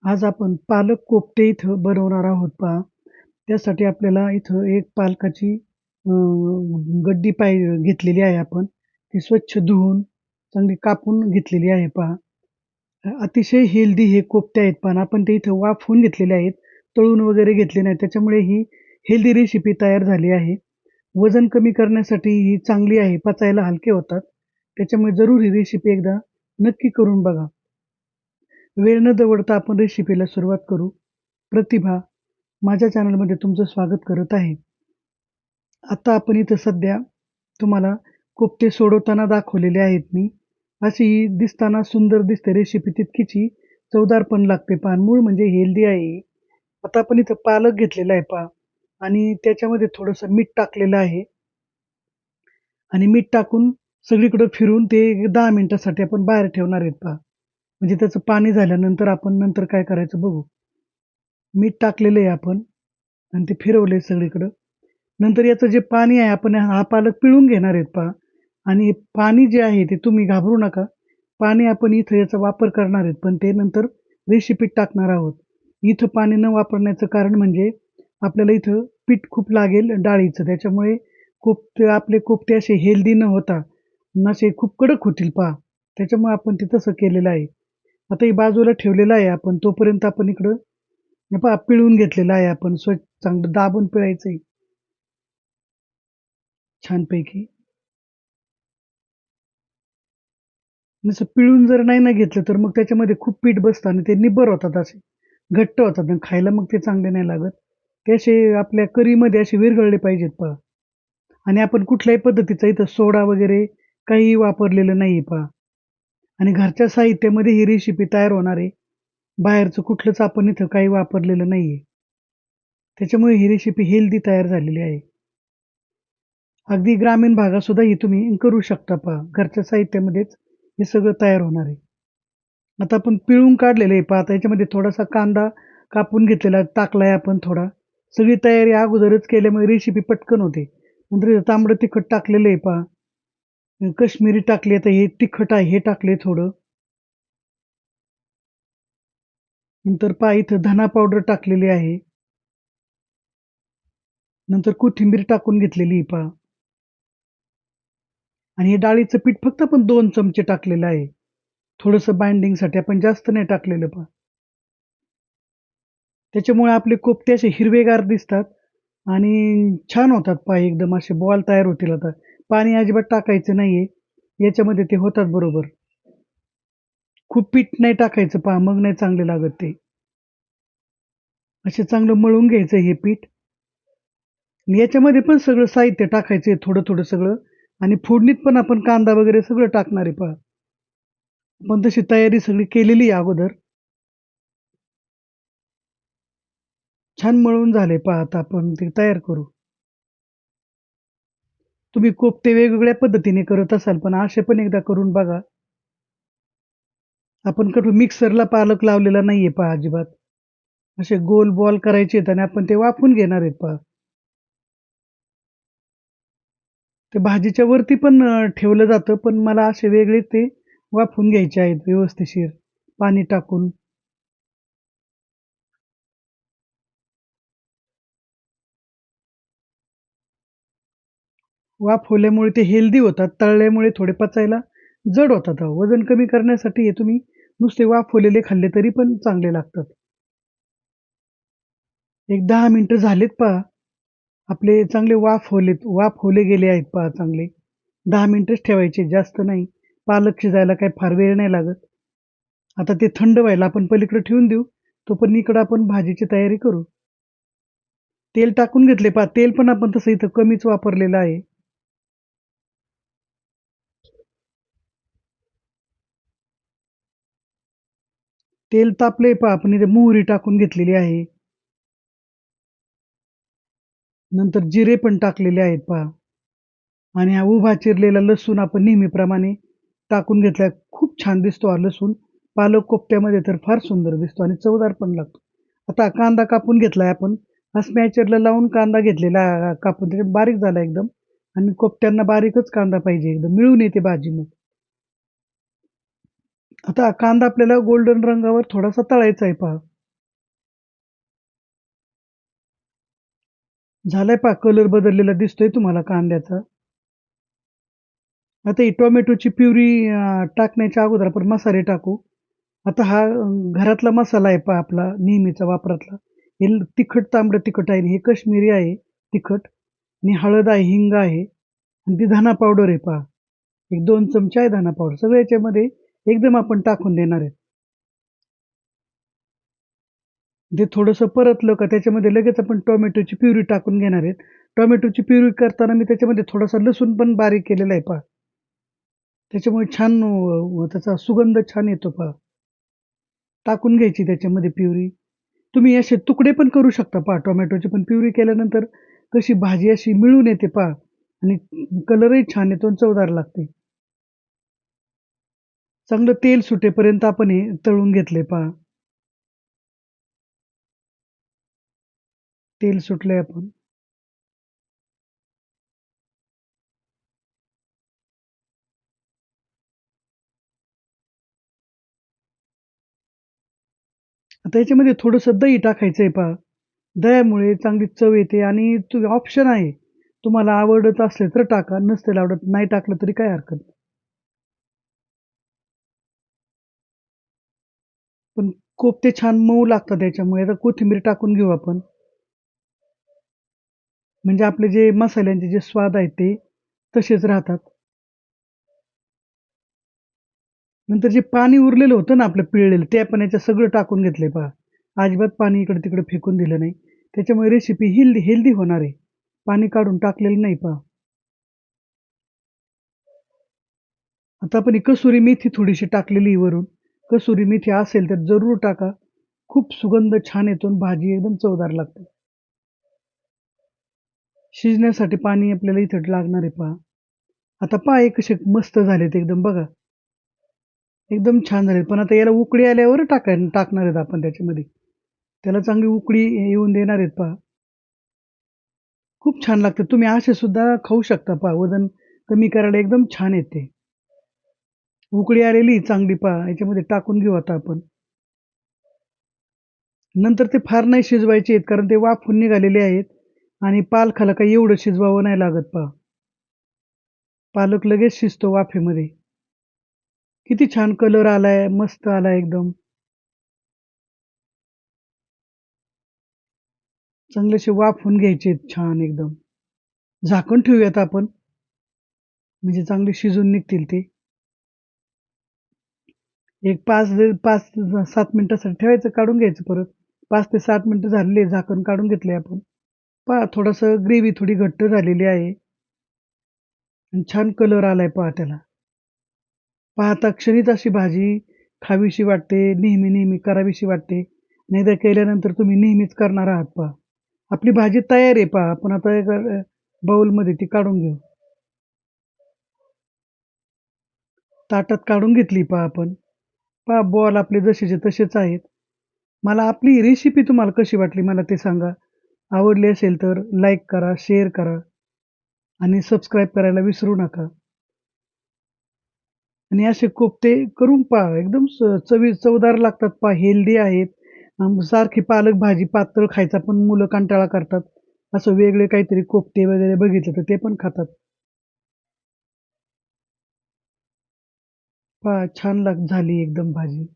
आज आपण पालक कोफ्ते इथं बनवणार आहोत पहा. त्यासाठी आपल्याला इथं एक पालकाची गड्डी घेतलेली आहे आपण. ती स्वच्छ धुवून चांगली कापून घेतलेली आहे पहा. अतिशय हेल्दी हे कोफ्ते आहेत पण आपण ते इथं वाफवून घेतलेले आहेत. तळून वगैरे घेतले नाही. त्याच्यामुळे ही हेल्दी रेसिपी तयार झाली आहे. वजन कमी करण्यासाठी ही चांगली आहे. पचायला हलके होतात. त्याच्यामुळे जरूर ही रेसिपी एकदा नक्की करून बघा. वेळ न दवडता आपण रेसिपीला सुरुवात करू. प्रतिभा माझ्या चॅनलमध्ये तुमचं स्वागत करत आहे. आता आपण इथं सध्या तुम्हाला कोफ्ते सोडवताना दाखवलेले आहेत मी. अशी ही दिसताना सुंदर दिसते रेसिपी तितकीच ही चवदार पण लागते पहा. मूळ म्हणजे हेल्दी आहे. आता आपण इथं पालक घेतलेला आहे पहा आणि त्याच्यामध्ये थोडंसं मीठ टाकलेलं आहे आणि मीठ टाकून सगळीकडे फिरून ते 10 मिनिटासाठी आपण बाहेर ठेवणार आहेत पहा. म्हणजे त्याचं पाणी झाल्यानंतर आपण नंतर काय करायचं बघू. मीठ टाकलेलं आहे आपण आणि ते फिरवलंय सगळीकडं. नंतर याचं जे पाणी आहे आपण हा पालक पिळून घेणार आहेत पहा आणि पाणी जे आहे ते तुम्ही घाबरू नका. पाणी आपण इथं याचा वापर करणार आहेत, पण ते नंतर रेसिपीत टाकणार आहोत. इथं पाणी न वापरण्याचं कारण म्हणजे आपल्याला इथं पीठ खूप लागेल डाळीचं. त्याच्यामुळे आपले कोफ्ते असे हेल्दी न होता असे खूप कडक होतील पहा. त्याच्यामुळे आपण ते तसं केलेलं आहे. आता हे बाजूला ठेवलेलं आहे आपण. तोपर्यंत आपण इकडं हे पहा पिळून घेतलेलं आहे आपण. स्वच्छ चांगलं दाबून पिळायचंय छानपैकी. नुसतं पिळून जर नाही ना घेतलं, तर मग त्याच्यामध्ये खूप पीठ बसतं आणि ते निब्बर होतात असे. घट्ट होतात आणि खायला मग ते चांगले नाही लागत. ते असे आपल्या करीमध्ये असे विरघळले पाहिजेत पहा. आणि आपण कुठल्याही पद्धतीचा इथं सोडा वगैरे काहीही वापरलेलं नाहीये पहा. आणि घरच्या साहित्यामध्ये ही रेसिपी तयार होणार आहे. बाहेरचं कुठलंच आपण इथं काही वापरलेलं नाहीये. त्याच्यामुळे ही रेसिपी हेल्दी तयार झालेली आहे. अगदी ग्रामीण भागात सुद्धा ही तुम्ही करू शकता पहा. घरच्या साहित्यामध्येच हे सगळं तयार होणार आहे. आता आपण पिळून काढलेलं आहे पहा. आता याच्यामध्ये थोडासा कांदा कापून घेतलेला टाकलाय आपण थोडा. सगळी तयारी अगोदरच केल्यामुळे रेसिपी पटकन होते. नंतर इथं तांबडं तिखट टाकलेलं आहे पहा. काश्मिरी टाकली आता हे तिखट आहे हे टाकले थोडं. नंतर पहा इथं धना पावडर टाकलेली आहे. नंतर कोथिंबीर टाकून घेतलेली आहे पहा. आणि हे डाळीचं पीठ फक्त आपण 2 चमचे टाकलेलं आहे. थोडंसं बाइंडिंगसाठी आपण जास्त नाही टाकलेलं पहा. त्याच्यामुळे आपले कोफ्ते असे हिरवेगार दिसतात आणि छान होतात पहा एकदम असे बॉल तयार होतील आता. पाणी अजिबात टाकायचं नाहीये. याच्यामध्ये ते होतात बरोबर. खूप पीठ नाही टाकायचं पहा, मग नाही चांगले लागत ते. असे चांगलं मळून घ्यायचं हे पीठ. आणि याच्यामध्ये पण सगळं साहित्य टाकायचंय थोडं-थोडं सगळं आणि फोडणीत पण आपण कांदा वगैरे सगळं टाकणार आहे पहा. आपण तशी तयारी सगळी केलेली आहे अगोदर. छान मळून झाले पहा आता आपण ते तयार करू. तुम्ही कोफ्ते वेगवेगळ्या पद्धतीने करत असाल, पण असे पण एकदा करून बघा. आपण कुठं मिक्सरला पालक लावलेला नाहीये पहा अजिबात. असे गोल बॉल करायचे आहेत आणि आपण ते वाफवून घेणार आहेत पहा. ते भाजीच्या वरती पण ठेवलं जातं, पण मला असे वेगळे ते वाफवून घ्यायचे आहेत व्यवस्थिशीर पाणी टाकून. वाफवल्यामुळे ते हेल्दी होतात, तळल्यामुळे थोडे पचायला जड होतात अहो. वजन कमी करण्यासाठी हे तुम्ही नुसते वाफवलेले खाल्ले तरी पण चांगले लागतात. एक 10 मिनिटं झालेत पहा. आपले चांगले वाफवले गेले आहेत पहा चांगले. 10 मिनिटच ठेवायचे जास्त नाही. पालक शिजायला काही फार वेळ नाही लागत. आता ते थंड व्हायला आपण पलीकडे ठेवून देऊ. तोपर्यंत इकडं आपण भाजीची तयारी करू. तेल टाकून घेतले पहा. तेल पण आपण तसं इथं कमीच वापरलेलं आहे. तेल तापलंय पहा. आपण इथे मोहरी टाकून घेतलेली आहे. नंतर जिरे पण टाकलेले आहेत पहा आणि हा उभा चिरलेला लसूण आपण नेहमीप्रमाणे टाकून घेतला. खूप छान दिसतो हा लसूण. पालक कोफ्त्यामध्ये तर फार सुंदर दिसतो आणि चवदार पण लागतो. आता कांदा कापून घेतलाय आपण. हा स्मॅचरला लावून कांदा घेतलेला कापून त्याच्यात बारीक झाला एकदम आणि कोफ्त्यांना बारीकच कांदा पाहिजे एकदम मिळून येते भाजी मग. आता कांदा आपल्याला गोल्डन रंगावर थोडासा तळायचा आहे पहा. झालाय पहा कलर बदललेला दिसतोय तुम्हाला कांद्याचा. आता ही टोमॅटोची प्युरी टाकण्याच्या अगोदर आपण मसाले टाकू. आता हा घरातला मसाला आहे पहा आपला नेहमीचा वापरातला. हे तिखट तांबडं तिखट आहे. हे काश्मीरी आहे तिखट आणि हळद आहे, हिंग आहे आणि ती धना पावडर आहे पहा. एक 2 चमचे आहे धना पावडर. सगळं याच्यामध्ये एकदम आपण टाकून देणार आहे. ते थोडंसं परतलं का त्याच्यामध्ये लगेच आपण टोमॅटोची प्युरी टाकून घेणार आहेत. टोमॅटोची प्युरी करताना मी त्याच्यामध्ये थोडासा लसूण पण बारीक केलेला आहे पहा. त्याच्यामुळे छान त्याचा सुगंध छान येतो पहा. टाकून घ्यायची त्याच्यामध्ये प्युरी. तुम्ही असे तुकडे पण करू शकता पहा टोमॅटोची पण प्युरी केल्यानंतर कशी भाजी अशी मिळून येते पहा आणि कलरही छान येतो आणि चवदार लागते. चांगलं तेल सुटेपर्यंत आपण हे तळून घेतलंय पहा. तेल सुटलंय आपण. आता याच्यामध्ये थोडंसं दही टाकायचंय पहा. दह्यामुळे चांगली चव येते आणि ऑप्शन आहे. तुम्हाला आवडत असले तर टाका, नसेल आवडत नाही टाकलं तरी काही हरकत नाही. पण कोफ्ते छान मऊ लागतात त्याच्यामुळे. आता कोथिंबीर टाकून घेऊ आपण. म्हणजे आपले जे मसाल्यांचे जे स्वाद आहेत ते तसेच राहतात. नंतर जे पाणी उरलेलं होतं ना आपलं पिळलेलं, ते आपण याच्यात सगळं टाकून घेतलंय पहा. अजिबात पाणी इकडं-तिकडं फेकून दिलं नाही. त्याच्यामुळे रेसिपी हेल्दी हेल्दी होणार आहे. पाणी काढून टाकलेलं नाही पहा. आता आपण ही कसुरी मेथी थोडीशी टाकलेली आहे वरून. कसुरी मेथी असेल तर जरूर टाका. खूप सुगंध छान येतो आणि भाजी एकदम चवदार लागते. शिजण्यासाठी पाणी आपल्याला इथं लागणार आहे पहा. आता पहा हे कसे मस्त झालेत एकदम बघा. एकदम छान झालेत. पण आता याला उकळी आल्यावर टाकणार आहेत आपण त्याच्यामध्ये. त्याला चांगली उकळी येऊन देणार आहेत पहा. खूप छान लागतात. तुम्ही असे सुद्धा खाऊ शकता पहा. वजन कमी करायला एकदम छान आहे उकळी आलेली चांगली पहा. याच्यामध्ये टाकून घेऊ आता आपण. नंतर ते फार नाही शिजवायचे आहेत कारण ते वाफून निघालेले आहेत आणि पालकाला काही एवढं शिजवावं नाही लागत पहा. पालक लगेच शिजतो वाफेमध्ये. किती छान कलर आलाय, मस्त आलाय एकदम. चांगले असे वाफवून घ्यायचे छान एकदम. झाकण ठेवूयात आपण, म्हणजे चांगले शिजून निघतील ते. एक 5-7 मिनिटासाठी ठेवायचं, काढून घ्यायचं परत. 5 ते 7 मिनिटं झालेली झाकण काढून घेतले आपण. पहा थोडंसं ग्रेव्ही थोडी घट्ट झालेली आहे आणि छान कलर आलाय पहा त्याला. पाहता क्षणीच अशी भाजी खावीशी वाटते, नेहमी-नेहमी करावीशी वाटते. नाहीतर केल्यानंतर तुम्ही नेहमीच करणार आहात पहा. आपली भाजी तयार आहे पहा. आपण आता एका बाउलमध्ये ती काढून घेऊ. ताटात काढून घेतली पहा आपण. पहा बॉल आपले जसेचे तसेच आहेत. मला आपली रेसिपी तुम्हाला कशी वाटली मला ते सांगा. आवडली असेल तर लाईक करा, शेअर करा आणि सबस्क्राईब करायला विसरू नका. आणि असे कोफ्ते करून पहा. एकदम चवदार लागतात पहा, हेल्दी आहेत. सारखी पालक भाजी पातळ खायचा पण मुलं कंटाळा करतात. असं वेगळे काहीतरी कोफ्ते वगैरे बघितलं तर ते पण खातात. पहा छान झाली एकदम भाजी.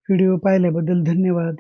व्हिडिओ पाहिल्याबद्दल धन्यवाद.